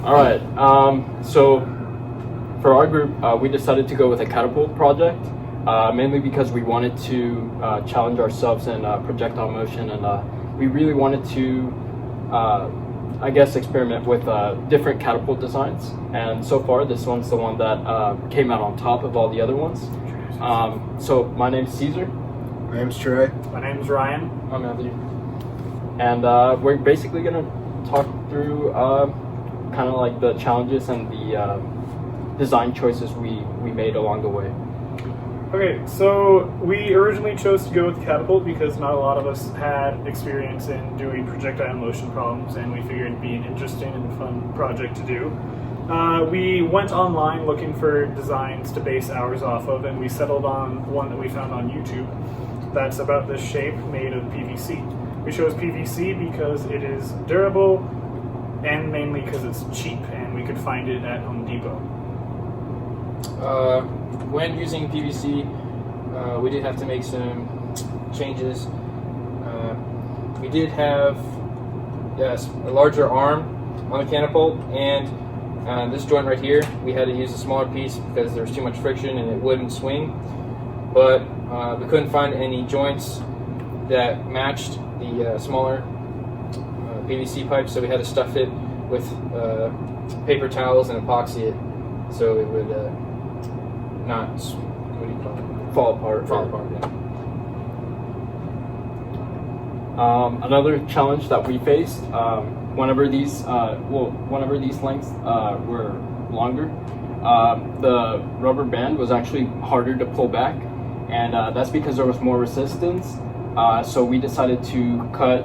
All right. So for our group, we decided to go with a catapult project, mainly because we wanted to challenge ourselves in projectile motion, and we really wanted to, I guess, experiment with different catapult designs. And so far, this one's the one that came out on top of all the other ones. So my name's Caesar. My name's Troy. My name's Ryan. I'm Matthew. And we're basically going to talk through kind of like the challenges and the design choices we made along the way. Okay, so we originally chose to go with catapult because not a lot of us had experience in doing projectile motion problems, and we figured it'd be an interesting and fun project to do. We went online looking for designs to base ours off of, and we settled on one that we found on YouTube that's about this shape, made of PVC. We chose PVC because it is durable and mainly because it's cheap and we could find it at Home Depot. When using PVC, we did have to make some changes. We did have a larger arm on the catapult, and this joint right here, we had to use a smaller piece because there was too much friction and it wouldn't swing. But we couldn't find any joints that matched the smaller PVC pipe, so we had to stuff it with paper towels and epoxy it so it would not, what do you call it? Fall apart. Yeah. Another challenge that we faced, whenever these lengths were longer, the rubber band was actually harder to pull back, and that's because there was more resistance. So we decided to cut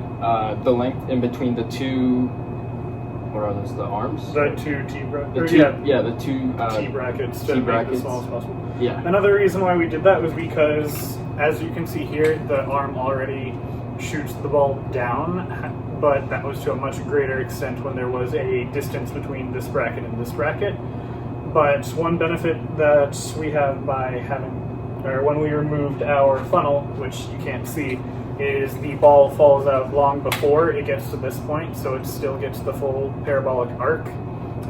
the length in between the two. What are those? The arms? The two T-brackets. The two T-brackets to make it T-brackets. as small as possible. Yeah. Another reason why we did that was because, as you can see here, the arm already shoots the ball down, but that was to a much greater extent when there was a distance between this bracket and this bracket. But one benefit that we have by when we removed our funnel, which you can't see, is the ball falls out long before it gets to this point, so it still gets the full parabolic arc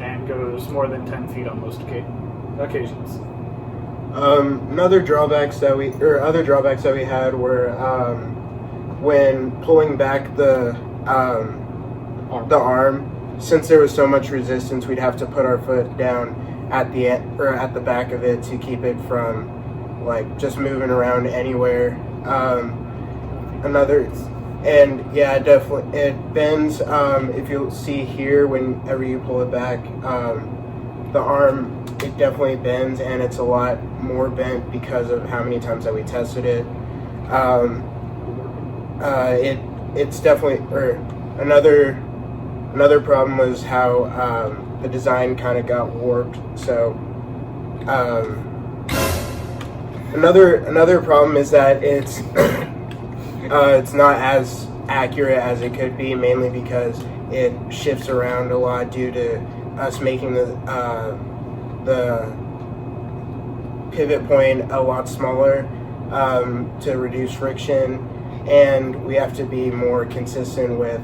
and goes more than 10 feet on most occasions. Other drawbacks that we had were when pulling back the arm. Since there was so much resistance, we'd have to put our foot down at the end, or at the back of it, to keep it from like just moving around anywhere. Definitely it bends. If you'll see here, whenever you pull it back, the arm, it definitely bends, and it's a lot more bent because of how many times that we tested it. It's definitely, another problem was how the design kind of got warped. So another problem is that it's not as accurate as it could be, mainly because it shifts around a lot due to us making the pivot point a lot smaller to reduce friction, and we have to be more consistent with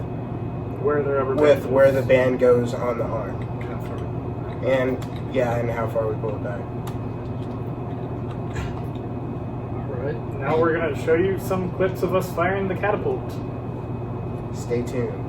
Where the band goes on the arc, and how far we pull it back. Now we're going to show you some clips of us firing the catapult. Stay tuned.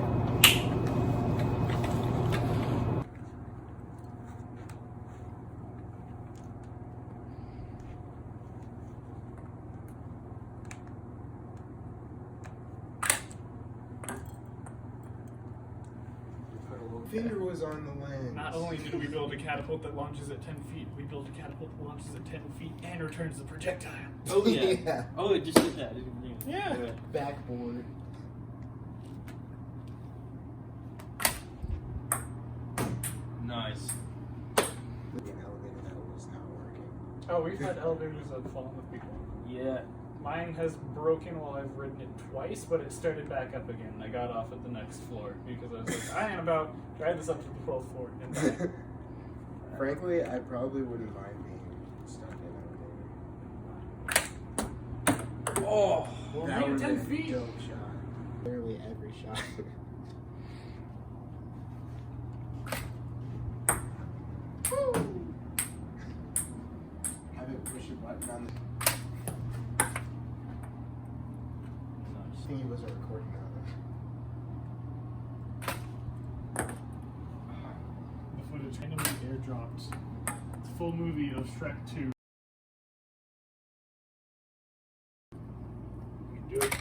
Finger was on the lens. Not only did we build a catapult that launches at 10 feet, we built a catapult that launches at 10 feet and returns the projectile. Oh yeah. Yeah. Oh, it just did that. Yeah. Backboard. Nice. An elevator that was not working. Oh, we've had elevators that have fallen with people. Yeah. Mine has broken while I've ridden it twice, but it started back up again. I got off at the next floor because I was like, I am about to ride this up to the 12th floor. And Frankly, I probably wouldn't mind being stuck in an elevator. Oh. Well, That make it would've 10 been a feet. dope shot. Literally every shot. I think he wasn't recording that one. The footage randomly airdropped. It's a full movie of Shrek 2. You can do it.